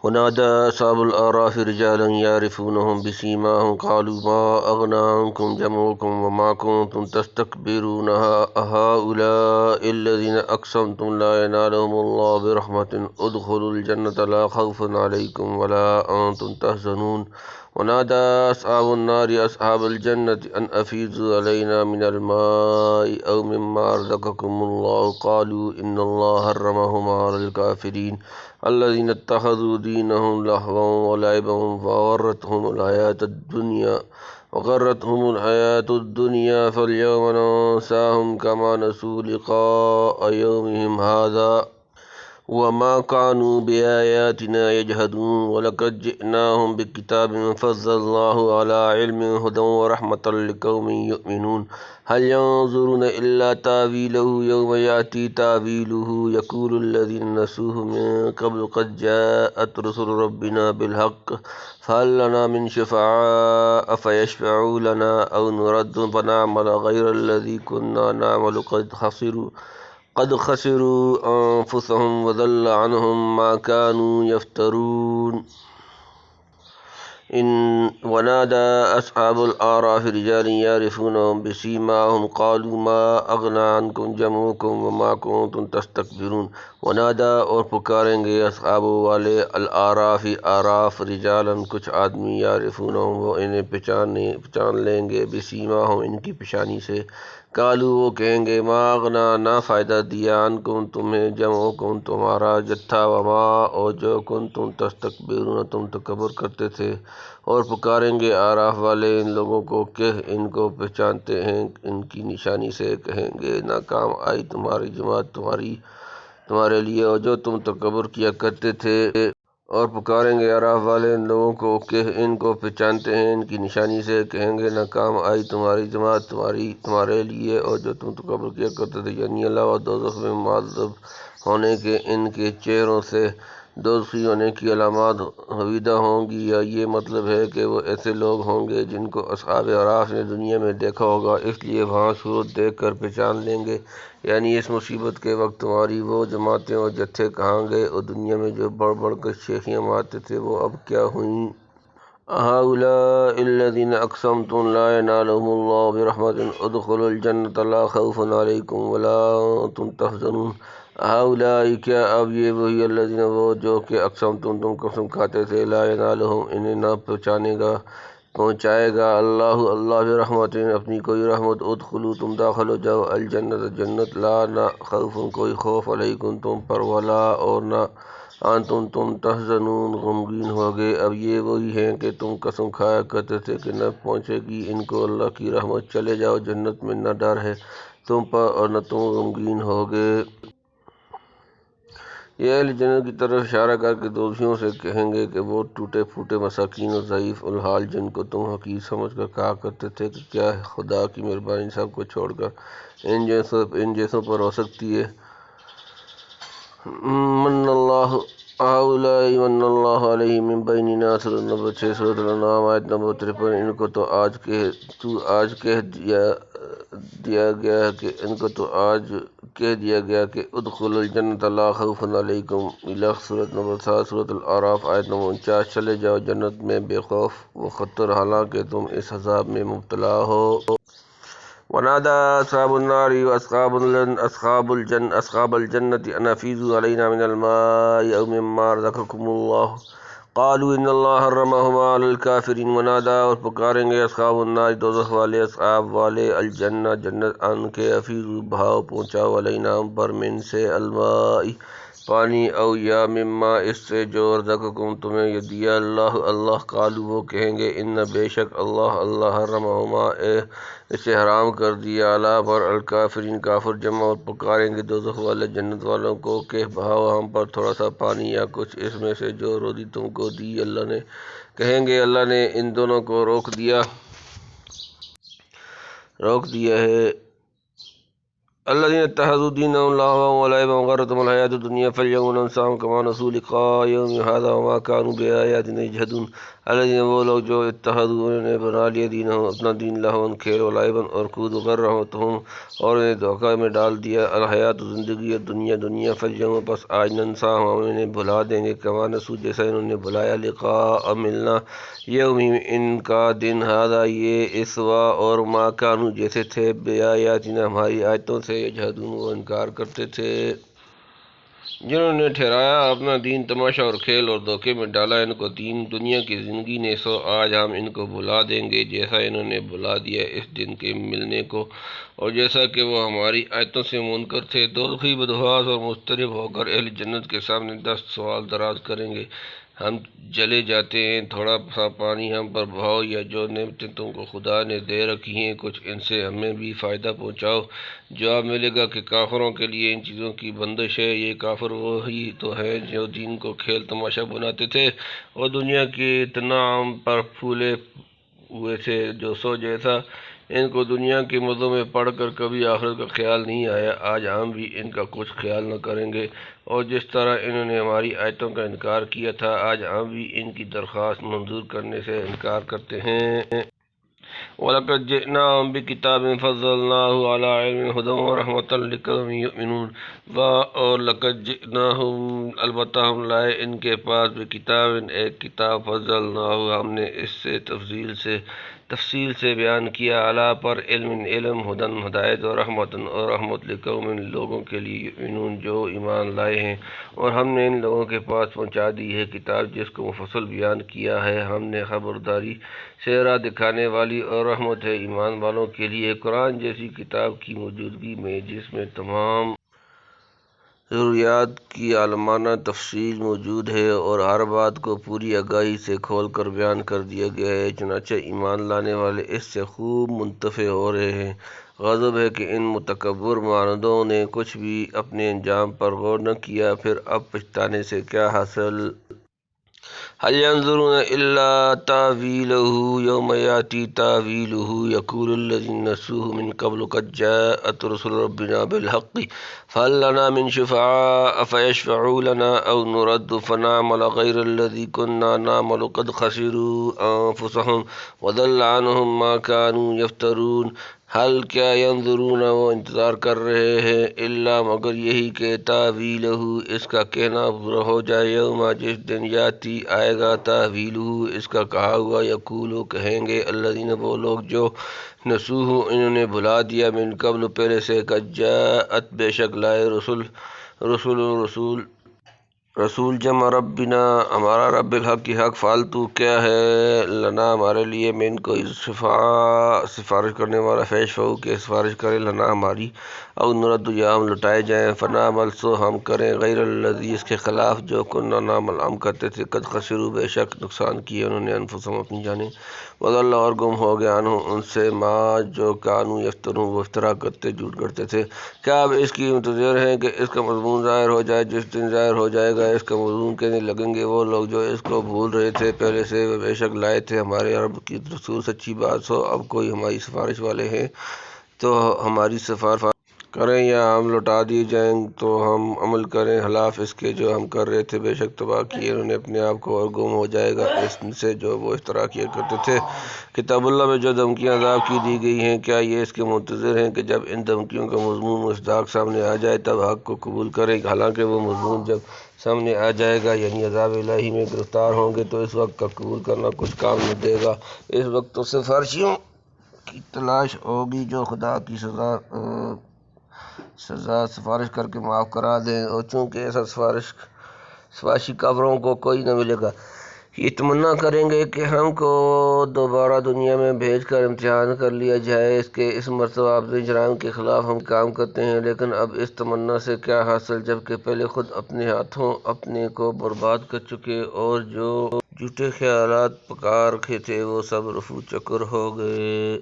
ونادى أصحاب الأعراف رجالا يعرفونهم بسيماهم قالوا ما أغنى عنكم جمعكم وما كنتم تستكبرون أهؤلاء الذين أقسمتم لا ينالهم الله برحمة ادخلوا الجنة لا خوف عليكم ولا أنتم تحزنون ونادى أصحاب النار أصحاب الجنة أن أفيضوا علينا من الماء أو مما رزقكم الله قالوا إن الله حرمهما على الكافرين الذين اتخذوا دينهم لهوا ولعبا وغرتهم الحياة الدنيا فاليوم ننساهم كما نسوا لقاء يومهم هذا وما كانوا بآياتنا يجحدون ولقد جئناهم بكتاب فصلناه على علم هدى ورحمة لقوم يؤمنون هل ينظرون إلا تأويله يوم يأتي تأويله يقول الذين نسوه من قبل قد جاءت رسل ربنا بالحق فهل لنا من شفعاء فيشفعوا لنا أو نرد فنعمل غير الذي كنا نعمل قد خسروا أنفسهم وضل عنهم ما كانوا يفترون ونادى أصحاب الأعراف رجالا يعرفونهم بسيماهم قالوا ما أغنى عنكم جمعكم وما كنتم تستكبرون ونادى اور پکاریں گے اصحاب والے الاعراف اعراف رجالاً کچھ آدمی یعرفونہم وہ انہیں پہچان لیں گے بسیماہم ان کی پیشانی سے قالوا وہ کہیں گے ما اغنا نہ فائدہ دیا عنکم تمہیں جمعکم تمہارا جتھا وما اور جو کنتم تستکبرون تم تکبر کرتے تھے اور پکاریں گے اعراف والے ان لوگوں کو کہ ان کو پہچانتے ہیں ان کی نشانی سے کہیں گے نہ کام آئی تمہاری جماعت تمہارے لیے اور جو تم تکبر کیا کرتے تھے اور پکاریں گے اعراف والے ان لوگوں کو کہ ان کو پہچانتے ہیں ان کی نشانی سے کہیں گے نہ کام آئی تمہاری جماعت تمہارے لیے اور جو تم تکبر کیا کرتے تھے یعنی اللہ و دوزخ میں معذب ہونے کے ان کے چہروں سے دوزخی ہونے کی علامات حویدہ ہوں گی یا یہ مطلب ہے کہ وہ ایسے لوگ ہوں گے جن کو اصحاب اعراف نے دنیا میں دیکھا ہوگا اس لیے وہاں صورت دیکھ کر پہچان لیں گے یعنی اس مصیبت کے وقت تمہاری وہ جماعتیں اور جتھے کہاں گئے اور دنیا میں جو بڑھ کر شیخیاں مارتے تھے وہ اب کیا ہوئیں هؤلاء الذين أقسمتم لا ينالهم الله برحمة ادخلوا الجنة لا خوف عليكم ولا أنتم تحزنون هؤلاء کیا اب یہ وہی الذین وہ جو کہ اقسمتم تم قسم کھاتے تھے لا ينالهم انہیں نہ پہنچائے گا اللہ برحمت اپنی کوئی رحمت ادخلو تم داخل ہو جاؤ الجنت جنت لا نہ خوف کوئی خوف علیکم تم پر ولا اور نہ تم تحزنون غمگین ہوگے اب یہ وہی ہیں کہ تم قسم کھایا کرتے تھے کہ نہ پہنچے گی ان کو اللہ کی رحمت چلے جاؤ جنت میں نہ ڈر ہے تم پر اور نہ تم غمگین ہوگے یہ اہل جنت کی طرف اشارہ کر کے دوزخیوں سے کہیں گے کہ وہ ٹوٹے پھوٹے مساکین اور ضعیف الحال جن کو تم حقیر سمجھ کر کہا کرتے تھے کہ کیا خدا کی مہربانی سب کو چھوڑ کر ان جیسوں پر ہو سکتی ہے من اللہ هؤلاء من اللہ علیہ من بیننا سورۃ نمبر 6 سورۃ الانعام آیت نمبر 53 ان کو تو آج کہہ دیا گیا کہ ادخلوا الجنت لا خوف علیکم الخ سورۃ نمبر 7 سورۃ الاعراف آیت نمبر 49 چلے جاؤ جنت میں بے خوف و خطر حالانکہ تم اس عذاب میں مبتلا ہو ونادى أصحاب النار وأصحاب الجنة أن أفيضوا علينا من الماء أو مما رزقكم الله قالوا إن الله حرمهما على الكافرين ونادى اور پکاریں گے اصحاب النار دوزخ والے اصحاب والے الجنہ جنت ان کے افیضوا بہاؤ پہنچاؤ علینا ہم پر من سے الماء پانی او یا مما اس سے جو رزقکم تمہیں یہ دیا اللہ قالوا وہ کہیں گے ان بے شک اللہ حرمہما اسے حرام کر دیا علی پر الکافرین کافر جمع اور پکاریں گے دوزخ والے جنت والوں کو کہ بہاؤ ہم پر تھوڑا سا پانی یا کچھ اس میں سے جو روزی تم کو دی اللہ نے کہیں گے اللہ نے ان دونوں کو روک دیا ہے الذين اتخذوا دينهم لهوا ولعبا وغرتهم الحياة الدنيا فاليوم ننساهم كما نسوا لقاء يوم هذا وما كانوا بآياتنا يجحدون الذين وہ لوگ جو اتخذوا انہوں نے بنا لیا دینہم اپنا دین لہوا کھیل و لعبا اور کود وغرتهم اور انہیں دھوکہ میں ڈال دیا الحیات زندگی دنیا فاليوم پس آج ننساهم ہم انہیں بھلا دیں گے کما نسوا جیسا انہوں نے بھلایا لقاء ملنا یوم ان کا دن ہذا یہ اسوا اور ما کانوا جیسے تھے بآیاتنا ہماری آیتوں سے یجحدون وہ انکار کرتے تھے۔ جنہوں نے ٹھہرایا اپنا دین تماشا اور کھیل اور دھوکے میں ڈالا ان کو دنیا کی زندگی نے، سو آج ہم ان کو بھلا دیں گے جیسا انہوں نے بھلا دیا اس دن کے ملنے کو اور جیسا کہ وہ ہماری آیتوں سے منکر تھے۔ دوزخی بدحواس اور مضطرب ہو کر اہل جنت کے سامنے دست سوال دراز کریں گے، ہم جلے جاتے ہیں، تھوڑا سا پانی ہم پر بہاؤ، یا جو نعمتیں تم کو خدا نے دے رکھی ہیں کچھ ان سے ہمیں بھی فائدہ پہنچاؤ۔ جواب ملے گا کہ کافروں کے لیے ان چیزوں کی بندش ہے، یہ کافر وہی تو ہیں جو دین کو کھیل تماشا بناتے تھے اور دنیا کے تنعم پر پھولے ہوئے تھے، جو سو جیسا ان کو دنیا کے مزوں میں پڑھ کر کبھی آخرت کا خیال نہیں آیا، آج ہم بھی ان کا کچھ خیال نہ کریں گے، اور جس طرح انہوں نے ہماری آیتوں کا انکار کیا تھا آج ہم بھی ان کی درخواست منظور کرنے سے انکار کرتے ہیں۔ وَلَقَدْ جِئْنَاهُمْ بِكِتَابٍ فَضَّلْنَاهُ عَلَىٰ عِلْمٍ هُدًى وَرَحْمَةً لِقَوْمٍ يُؤْمِنُونَ اور لقد جئناہم البتہ ہم لائے ان کے پاس بکتاب ایک کتاب فضلناہ ہم نے اس سے تفصیل سے بیان کیا علیٰ پر علم ہدن ہدایت اور رحمت لقوم لوگوں کے لیے یؤمنون جو ایمان لائے ہیں، اور ہم نے ان لوگوں کے پاس پہنچا دی ہے کتاب جس کو مفصل بیان کیا ہے، ہم نے خبرداری سے راہ دکھانے والی اور رحمت ہے ایمان والوں کے لیے قرآن جیسی کتاب کی موجودگی میں جس میں تمام ضروریات کی عالمانہ تفصیل موجود ہے اور ہر بات کو پوری آگاہی سے کھول کر بیان کر دیا گیا ہے، چنانچہ ایمان لانے والے اس سے خوب منتفع ہو رہے ہیں۔ غضب ہے کہ ان متکبر ماندوں نے کچھ بھی اپنے انجام پر غور نہ کیا، پھر اب پچھتانے سے کیا حاصل؟ هل ينظرون إلا تأويله يوم يأتي تأويله يقول الذين نسوه من قبل قد جاءت رسل ربنا بالحق فهل لنا من شفعاء فيشفعوا لنا أو نرد فنعمل غير الذي كنا نعمل قد خسروا أنفسهم وضل عنهم ما كانوا يفترون۔ حل کیا ینظرون وہ انتظار کر رہے ہیں الا مگر یہی کہ تاویلہ اس کا کہنا پورا ہو جائے، یوم جس دن یاتی آئے گا تاویلہ اس کا کہا ہوا، یقولو کہیں گے الذین وہ لوگ جو نسوہ انہوں نے بھلا دیا من قبل پہلے سے، قد جاءت بے شک لائے رسول جمع ربنا ہمارا رب الحق کی حق، فالتو کیا ہے لنا ہمارے لیے من کوئی سفارش کرنے والا، فیشفعوا کہ سفارش کرے لنا ہماری، او نرد یا ہم لٹائے جائیں، فنعمل سو ہم کریں غیر الذی اس کے خلاف جو کننا نعمل ہم کرتے تھے، قد خسروا بے شک نقصان کیے انہوں نے انفسہم اپنی جانیں، وضل اور گم ہو گیا عنہم ان سے ما جو کانوا یفترون وہ افترا کرتے جھوٹ کرتے تھے۔ کیا اب اس کی منتظر ہیں کہ اس کا مضمون ظاہر ہو جائے؟ جس دن ظاہر ہو جائے گا اس کا مضمون کہنے لگیں گے وہ لوگ جو اس کو بھول رہے تھے پہلے سے، بے شک لائے تھے ہمارے رب کی رسول سچی بات، سو اب کوئی ہماری سفارش والے ہیں تو ہماری سفارش کریں یا ہم لوٹا دیے جائیں تو ہم عمل کریں خلاف اس کے جو ہم کر رہے تھے، بے شک تباہ کیے انہوں نے اپنے آپ کو اور گم ہو جائے گا اس سے جو وہ افترا کیا کرتے تھے۔ کتاب اللہ میں جو دھمکیاں عذاب کی دی گئی ہیں کیا یہ اس کے منتظر ہیں کہ جب ان دھمکیوں کا مضمون مصداق سامنے آ جائے تب حق کو قبول کریں؟ حالانکہ وہ مضمون جب سامنے آ جائے گا یعنی عذاب الہی میں گرفتار ہوں گے تو اس وقت کا قبول کرنا کچھ کام نہ دے گا، اس وقت تو سفارشیوں کی تلاش ہوگی جو خدا کی سفارش کر کے معاف کرا دیں، اور چونکہ ایسا سفارشی کافروں کو کوئی نہ ملے گا، یہ تمنا کریں گے کہ ہم کو دوبارہ دنیا میں بھیج کر امتحان کر لیا جائے، اس مرتبہ اپنے جرائم کے خلاف ہم کام کرتے ہیں، لیکن اب اس تمنا سے کیا حاصل جبکہ پہلے خود اپنے ہاتھوں اپنے کو برباد کر چکے، اور جو جھوٹے خیالات پکار رکھے تھے وہ سب رفو چکر ہو گئے۔